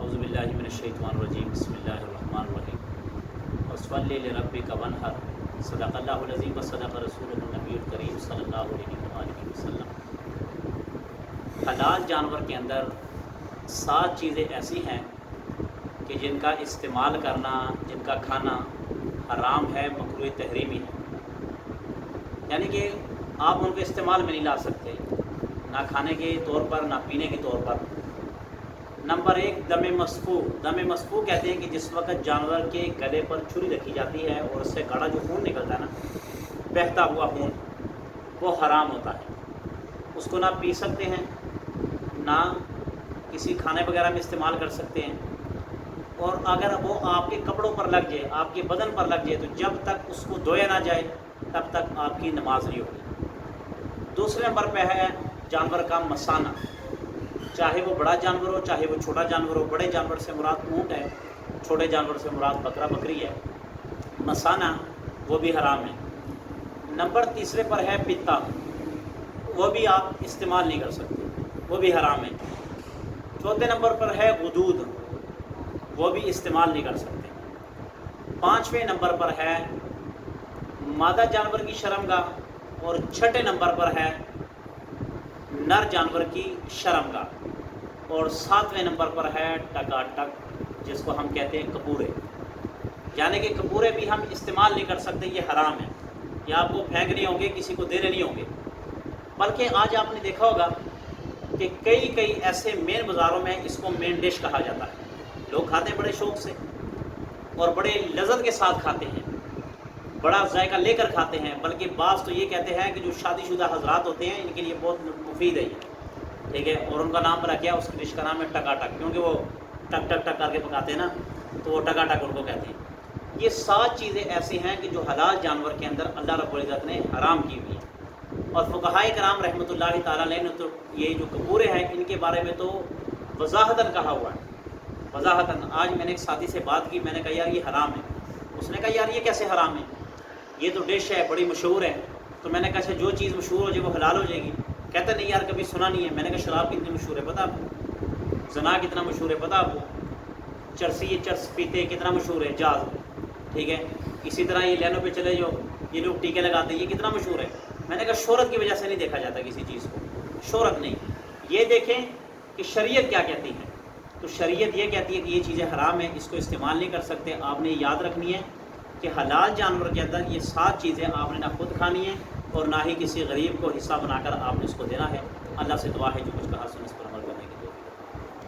अऊज़ु बिल्लाहि मिनश्शैतानिर्रजीम बिस्मिल्लाहिर्रहमानिर्रहीम वस्सल्लि लिरब्बिका वन्हर सदक़ल्लाहुल अज़ीम व सदक़ रसूलुहुन नबियुल करीम सल्लल्लाहु अलैहि वसल्लम। हलाल जानवर के अंदर 7 चीज़ें ऐसी हैं कि जिनका इस्तेमाल करना, जिनका खाना हराम है, मकरूह तहरीमी है, यानी कि आप उनको इस्तेमाल में नहीं ला सकते, ना खाने के तौर पर ना पीने के तौर पर। नंबर 1, दम मसफू। दम मसफू कहते हैं कि जिस वक्त जानवर के गले पर छुरी रखी जाती है और उससे गाढ़ा जो खून निकलता है ना, बहता हुआ खून, वो हराम होता है। उसको ना पी सकते हैं, ना किसी खाने वगैरह में इस्तेमाल कर सकते हैं, और अगर वो आपके कपड़ों पर लग जाए, आपके बदन पर लग जाए, तो जब तक उसको धोया ना जाए तब तक आपकी नमाज नहीं होगी। दूसरे नंबर पे है जानवर का मसाना। चाहे वो बड़ा जानवर हो, चाहे वो छोटा जानवर हो। बड़े जानवर से मुराद ऊँट है, छोटे जानवर से मुराद बकरा बकरी है। मसाना वो भी हराम है। नंबर तीसरे पर है पित्ता, वो भी आप इस्तेमाल नहीं कर सकते, वो भी हराम है। चौथे नंबर पर है गुदूद, वो भी इस्तेमाल नहीं कर सकते। 5वें नंबर पर है मादा जानवर की शर्मगाह, और 6ठे नंबर पर है नर जानवर की शर्मगाह, और 7वें नंबर पर है टकाटक, जिसको हम कहते हैं कपूरे। यानी कि कपूरे भी हम इस्तेमाल नहीं कर सकते, ये हराम है। या आपको फेंकने होंगे, किसी को देने नहीं होंगे। बल्कि आज आपने देखा होगा कि कई ऐसे मेन बाज़ारों में इसको मेन डिश कहा जाता है। लोग खाते हैं बड़े शौक़ से और बड़े लज़्ज़त के साथ खाते हैं, बड़ा जायका लेकर खाते हैं। बल्कि बाज़ तो ये कहते हैं कि जो शादीशुदा हज़रात होते हैं, इनके लिए बहुत मुफीद है ये, ठीक है। और उनका नाम रखा है, उसकी डिश का नाम है टकाटक, क्योंकि वो टक टक टक करके पकाते हैं ना, तो वो टकाटक उनको कहते हैं। ये 7 चीज़ें ऐसी हैं कि जो हलाल जानवर के अंदर अल्लाह रब्बुल इज़्ज़त ने हराम की हुई है। और फुक़हाए कराम रहमतुल्लाहि ताला अलैहि ने तो ये जो कपूरे हैं, इनके बारे में तो वज़ाहतन कहा हुआ है, वज़ाहतन। आज मैंने एक साथी से बात की, मैंने कहा यार ये हराम है। उसने कहा यार ये कैसे हराम है, ये तो डिश है, बड़ी मशहूर है। तो मैंने कहा जो चीज़ मशहूर हो जाए वो हलाल हो जाएगी। कहता नहीं यार कभी सुना नहीं है। मैंने कहा शराब कितनी मशहूर है पता आपको, ज़ना कितना मशहूर है पता आपको, चर्स पीते कितना मशहूर है, जाज, ठीक है। इसी तरह ये लैनों पे चले जाओ, ये लोग टीके लगाते हैं, ये कितना मशहूर है। मैंने कहा शोहरत की वजह से नहीं देखा जाता किसी चीज़ को, शोहरत नहीं। ये देखें कि शरीयत क्या कहती है। तो शरीयत ये कहती है कि ये चीज़ें हराम है, इसको इस्तेमाल नहीं कर सकते। आपने याद रखनी है कि हलाल जानवर के अंदर ये 7 चीज़ें आपने ना खुद खानी है और ना ही किसी गरीब को हिस्सा बनाकर आपने उसको देना है। अल्लाह से दुआ है जो कुछ कहा सुन